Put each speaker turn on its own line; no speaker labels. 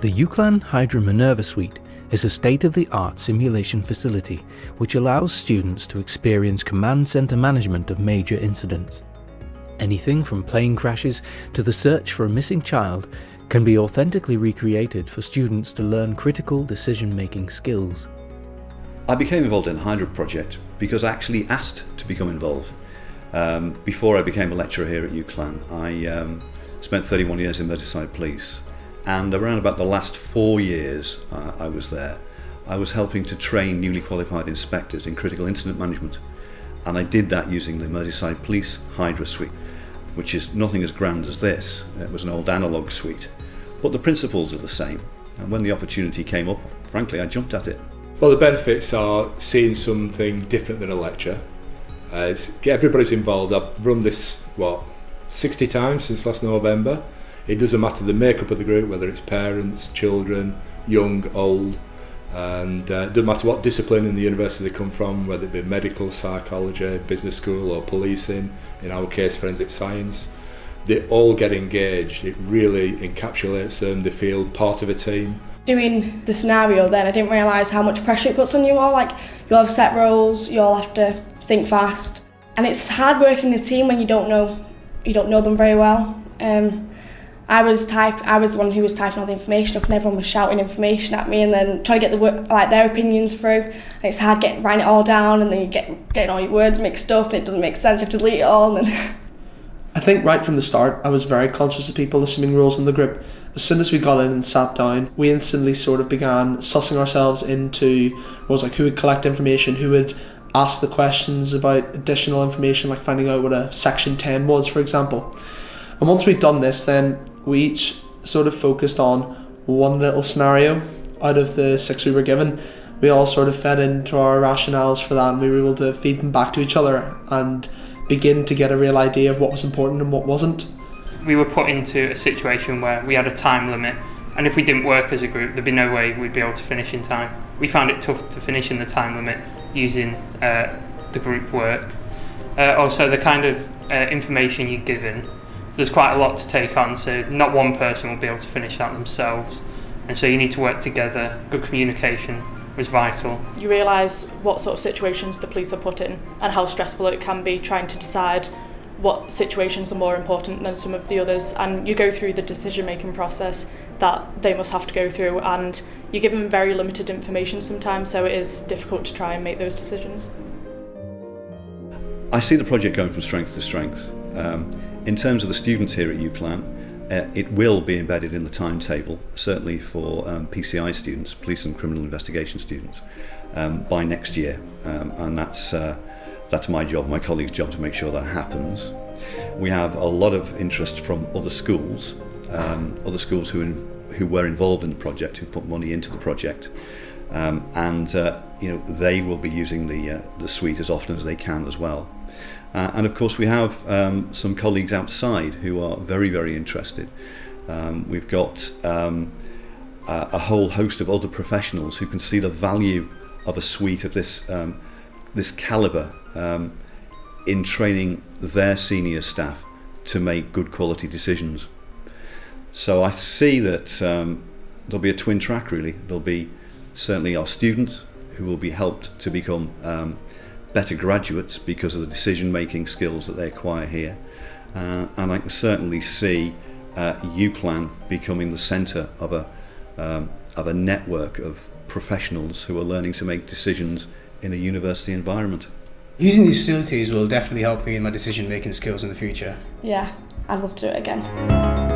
The UCLan Hydra Minerva Suite is a state-of-the-art simulation facility which allows students to experience command center management of major incidents. Anything from plane crashes to the search for a missing child can be authentically recreated for students to learn critical decision-making skills.
I became involved in the Hydra project because I actually asked to become involved. Before I became a lecturer here at UCLan, I spent 31 years in Merseyside Police, and around about the last 4 years I was there, I was helping to train newly qualified inspectors in critical incident management, and I did that using the Merseyside Police Hydra suite, which is nothing as grand as this. It was an old analogue suite, but the principles are the same, and when the opportunity came up, frankly, I jumped at it.
Well, the benefits are seeing something different than a lecture. Everybody's involved. I've run this, 60 times since last November. It doesn't matter the makeup of the group, whether it's parents, children, young, old, and it doesn't matter what discipline in the university they come from, whether it be medical, psychology, business school or policing, in our case forensic science. They all get engaged. It really encapsulates them. They feel part of a team.
Doing the scenario then, I didn't realise how much pressure it puts on you all. Like, you all have set roles, you all have to think fast. And it's hard working in a team when you don't know them very well. I was the one who was typing all the information up, and everyone was shouting information at me and then trying to get their opinions through. And it's hard writing it all down, and then you getting all your words mixed up and it doesn't make sense, you have to delete it all. And then
I think right from the start I was very conscious of people assuming roles in the group. As soon as we got in and sat down, we instantly sort of began sussing ourselves into roles, like who would collect information, who would ask the questions about additional information, like finding out what a section 10 was, for example. And once we'd done this, then we each sort of focused on one little scenario out of the 6 we were given. We all sort of fed into our rationales for that, and we were able to feed them back to each other and begin to get a real idea of what was important and what wasn't.
We were put into a situation where we had a time limit, and if we didn't work as a group, there'd be no way we'd be able to finish in time. We found it tough to finish in the time limit using the group work. Also, the kind of information you're given, there's quite a lot to take on, so not one person will be able to finish that themselves, and so you need to work together. Good communication was vital.
You realise what sort of situations the police are put in and how stressful it can be trying to decide what situations are more important than some of the others, and you go through the decision-making process that they must have to go through, and you give them very limited information sometimes, so it is difficult to try and make those decisions.
I see the project going from strength to strength. In terms of the students here at UCLan, it will be embedded in the timetable, certainly for PCI students, police and criminal investigation students, by next year, and that's my job, my colleague's job, to make sure that happens. We have a lot of interest from other schools who were involved in the project, who put money into the project, and they will be using the suite as often as they can as well. And of course we have some colleagues outside who are very, very interested. We've got a whole host of other professionals who can see the value of a suite of this calibre in training their senior staff to make good quality decisions. So I see that there'll be a twin track really. There'll be certainly our students who will be helped to become better graduates because of the decision-making skills that they acquire here, and I can certainly see UCLan becoming the centre of a network of professionals who are learning to make decisions in a university environment.
Using these facilities will definitely help me in my decision-making skills in the future.
Yeah, I'd love to do it again.